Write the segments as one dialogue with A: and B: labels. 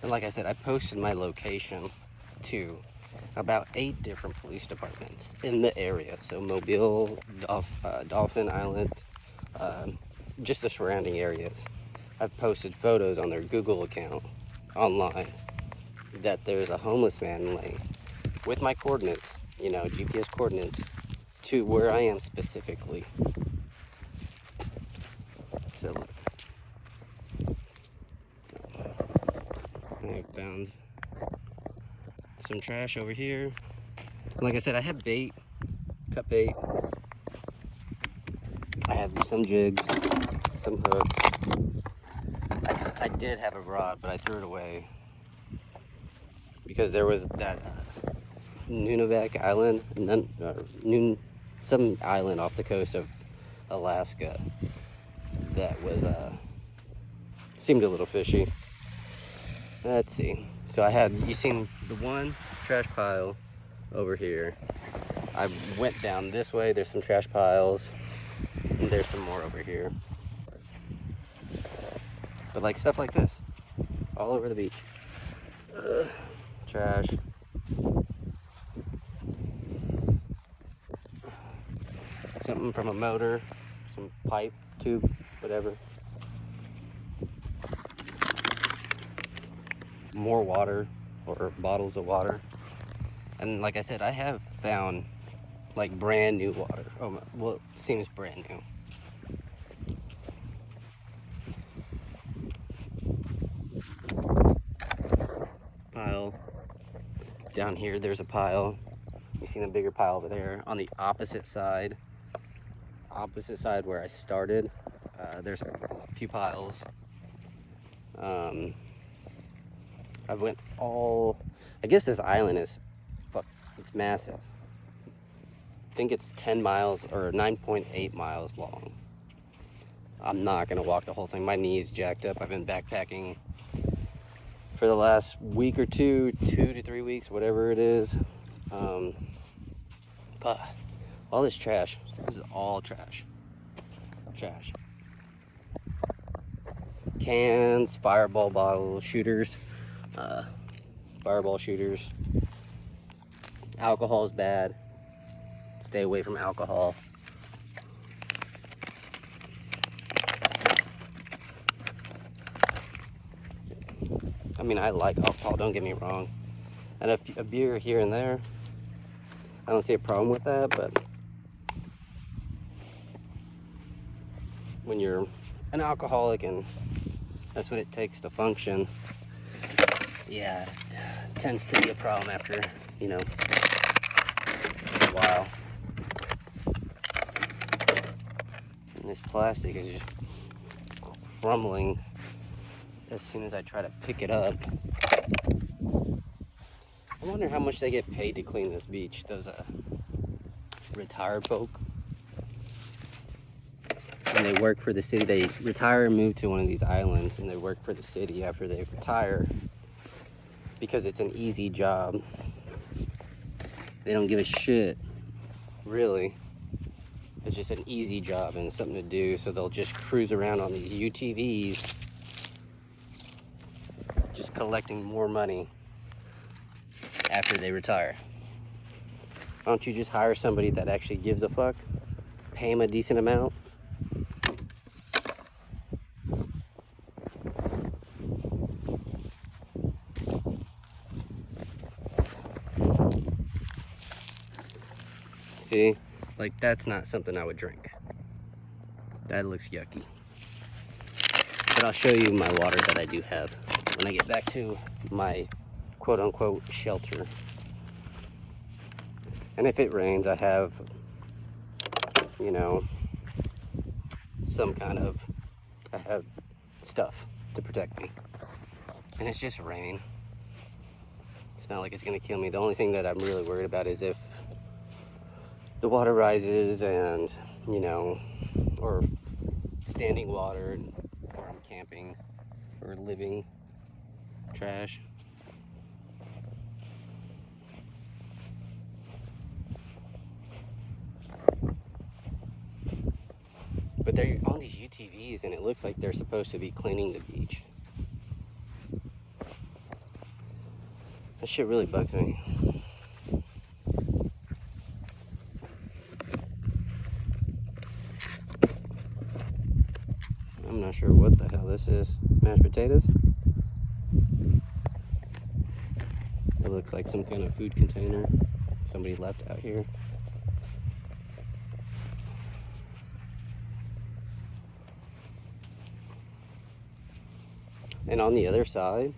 A: And like I said, I posted my location to about 8 different police departments in the area. So Mobile, Dauphin Island, uh, just the surrounding areas. I've posted photos on their Google account online that there's a homeless man laying with my coordinates, you know, GPS coordinates to where I am specifically. So look, I found some trash over here. Like I said, I have bait, cut bait. I have some jigs, some hooks. I did have a rod, but I threw it away because there was that Nunavak Island, some island off the coast of Alaska that was seemed a little fishy. Let's see. So I had, you seen the one trash pile over here. I went down this way. There's some trash piles, and there's some more over here. But like stuff like this, all over the beach. Trash. Something from a motor, some pipe, tube, whatever. More water, or bottles of water. And like I said, I have found like brand new water. Oh, well, it seems brand new. Pile. Down here, there's a pile. You see the bigger pile over there. On the opposite side where I started, there's a few piles. I went all, I guess this island is, it's massive. I think it's 10 miles or 9.8 miles long. I'm not gonna walk the whole thing. My knee's jacked up. I've been backpacking for the last week or two, 2 to 3 weeks, whatever it is. But all this trash, this is all trash. Trash. Cans, fireball bottle shooters, fireball shooters. Alcohol is bad. Stay away from alcohol. I mean, I like alcohol, don't get me wrong. And a beer here and there, I don't see a problem with that, but when you're an alcoholic and that's what it takes to function, yeah, it tends to be a problem after, you know, a while. And this plastic is just crumbling as soon as I try to pick it up. I wonder how much they get paid to clean this beach, those retired folk. When they work for the city, they retire and move to one of these islands, and they work for the city after they retire because it's an easy job. They don't give a shit, really. It's just an easy job and something to do, so they'll just cruise around on these UTVs, just collecting more money after they retire. Why don't you just hire somebody that actually gives a fuck, pay them a decent amount? See, like that's not something I would drink. That looks yucky. But I'll show you my water that I do have when I get back to my quote-unquote shelter. And if it rains, I have, you know, I have stuff to protect me. And it's just rain. It's not like it's gonna kill me. The only thing that I'm really worried about is if the water rises and, you know, or standing water, or I'm camping, or living trash. But they're on these UTVs and it looks like they're supposed to be cleaning the beach. That shit really bugs me. I'm not sure what the hell this is. Mashed potatoes? It looks like some kind of food container somebody left out here. And on the other side,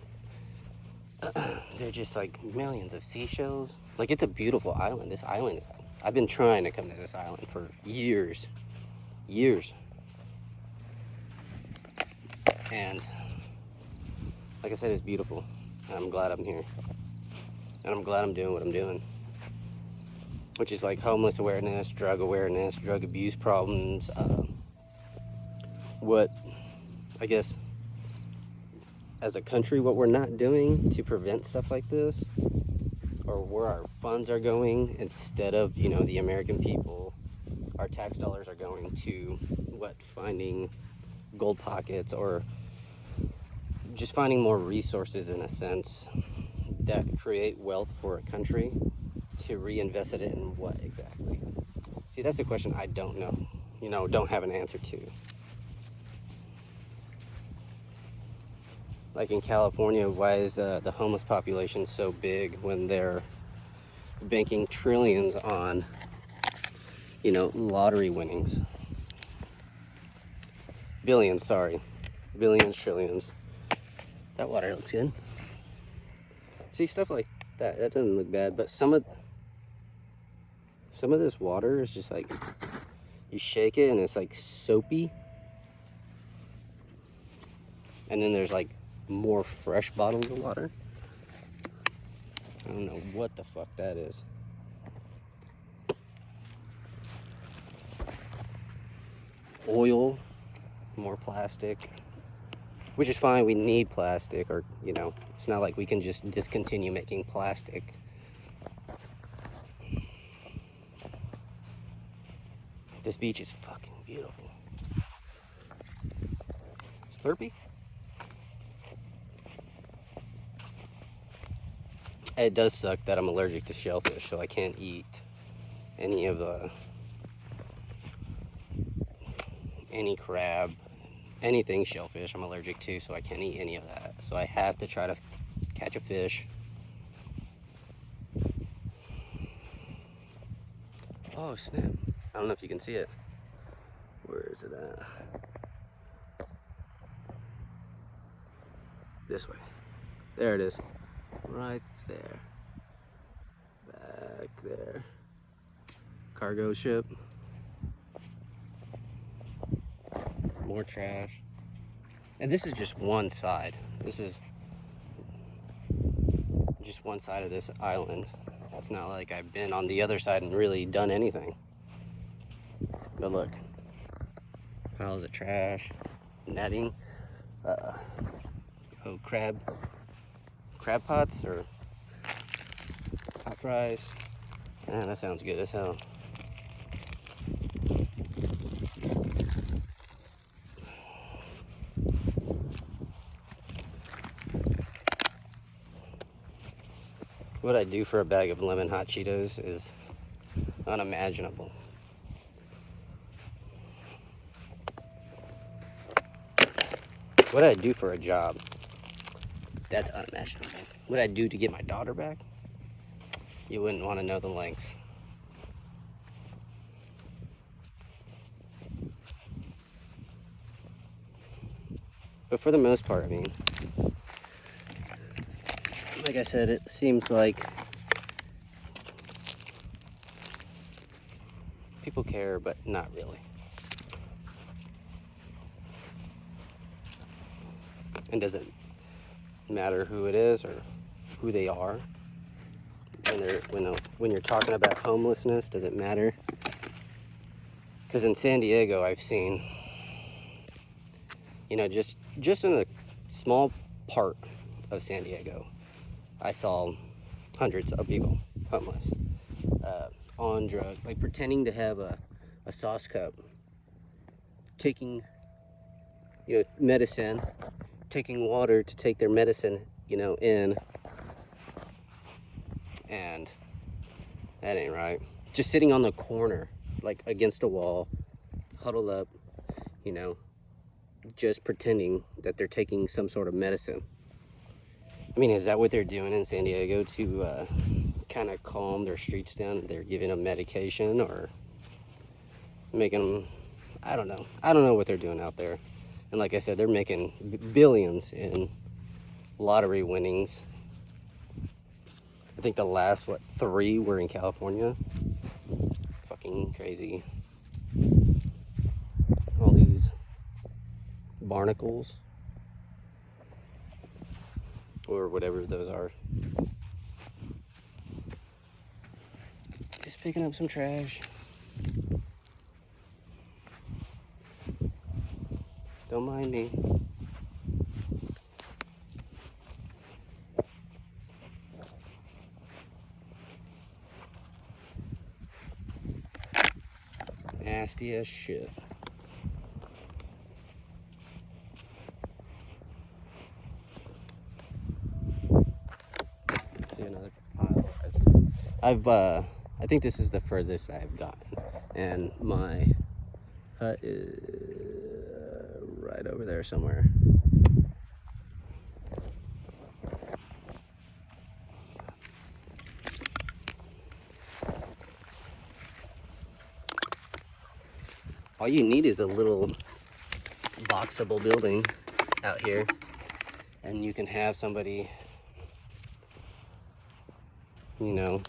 A: they're just like millions of seashells. Like, it's a beautiful island. This island, I've been trying to come to this island for years. And like I said, it's beautiful. And I'm glad I'm here. And I'm glad I'm doing what I'm doing. Which is like homeless awareness, drug abuse problems. What, I guess, as a country, what we're not doing to prevent stuff like this, or where our funds are going, instead of, you know, the American people, our tax dollars are going to, what, finding gold pockets, or just finding more resources, in a sense, that create wealth for a country, to reinvest it in what exactly? See, that's the question I don't know, you know, don't have an answer to. Like in California, why is the homeless population so big when they're banking trillions on, you know, lottery winnings? Billions, sorry. Billions, trillions. That water looks good. See, stuff like that, that doesn't look bad, but some of this water is just like, you shake it and it's like soapy. And then there's like more fresh bottles of water. I don't know what the fuck that is. Oil, more plastic, which is fine. We need plastic, or, you know, it's not like we can just discontinue making plastic. This beach is fucking beautiful. Slurpee? It does suck that I'm allergic to shellfish, so I can't eat any of any crab, anything shellfish I'm allergic to, so I can't eat any of that. So I have to try to catch a fish. Oh snap, I don't know if you can see it. Where is it at? This way. There it is. Right there. Back there. Cargo ship. More trash. And this is just one side. This is just one side of this island. It's not like I've been on the other side and really done anything. But look. Piles of trash. Netting. Oh, crab pots, or hot fries. Man, that sounds good as hell. What I do for a bag of lemon hot Cheetos is unimaginable. What I do for a job, that's unimaginable. What I do to get my daughter back, you wouldn't want to know the lengths. But for the most part, I mean, like I said, it seems like people care, but not really. And does it matter who it is or who they are? When you're talking about homelessness, does it matter? Because in San Diego, I've seen, you know, just in a small part of San Diego, I saw hundreds of people homeless, on drugs, like pretending to have a sauce cup, taking, you know, medicine, taking water to take their medicine, you know, in, and that ain't right. Just sitting on the corner, like against a wall, huddled up, you know, just pretending that they're taking some sort of medicine. I mean, is that what they're doing in San Diego to kind of calm their streets down? They're giving them medication or making them, I don't know. I don't know what they're doing out there. And like I said, they're making billions in lottery winnings. I think the last, 3 were in California. Fucking crazy. All these barnacles, or whatever those are. Just picking up some trash. Don't mind me. Nasty as shit. See another pile. I think this is the furthest I've gotten, and my hut is right over there somewhere. All you need is a little boxable building out here, and you can have somebody, you know,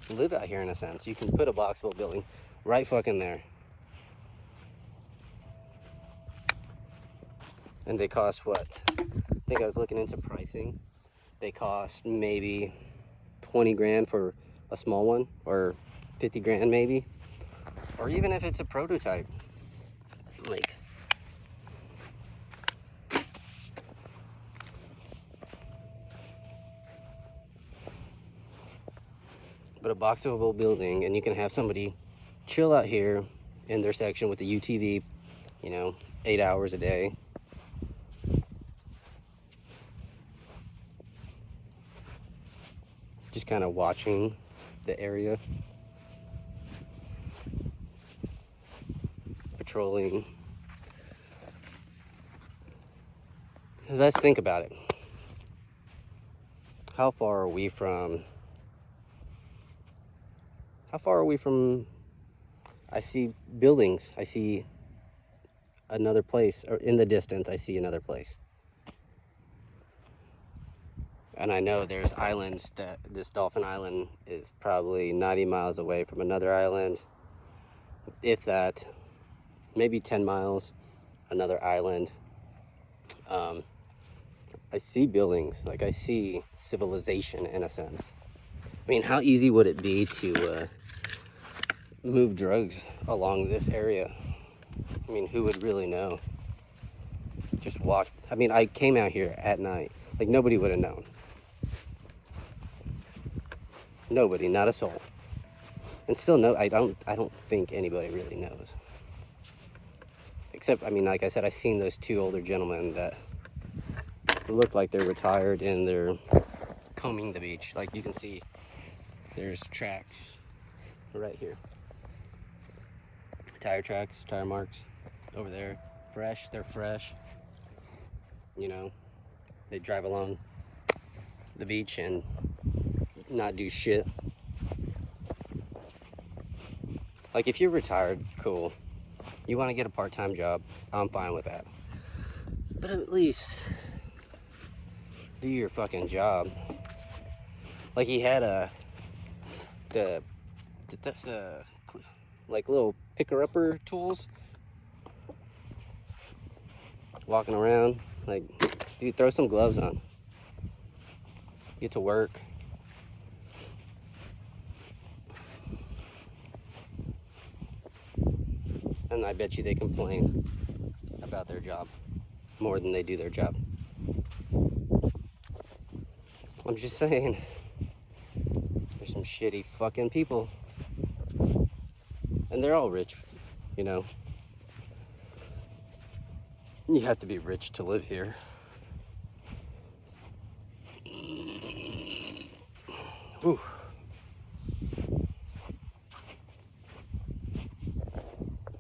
A: live out here in a sense. You can put a boxable building right fucking there. And they cost what? I think I was looking into pricing. They cost maybe 20 grand for a small one, or 50 grand maybe. Or even if it's a prototype. Like, but a boxable building, and you can have somebody chill out here in their section with the UTV, you know, 8 hours a day. Just kind of watching the area, patrolling. Let's think about it. How far are we from I see buildings, I see another place, or in the distance I see another place. And I know there's islands, that this Dauphin Island is probably 90 miles away from another island, if that, maybe 10 miles, another island. I see buildings, like I see civilization in a sense. I mean, how easy would it be to move drugs along this area? I mean, who would really know? Just walk. I mean, I came out here at night, like nobody would have known. Nobody, not a soul. And still, no, I don't think anybody really knows. Except, I mean, like I said, I've seen those 2 older gentlemen that look like they're retired and they're combing the beach. Like you can see, there's tracks right here. Tire tracks, tire marks over there. Fresh, they're fresh. You know, they drive along the beach and not do shit. Like if you're retired, cool. You want to get a part-time job, I'm fine with that. But at least do your fucking job. Like he had that's the like little picker-upper tools, walking around. Like, dude, throw some gloves on. Get to work. And I bet you they complain about their job more than they do their job. I'm just saying, there's some shitty fucking people. And they're all rich, you know. You have to be rich to live here. Whew.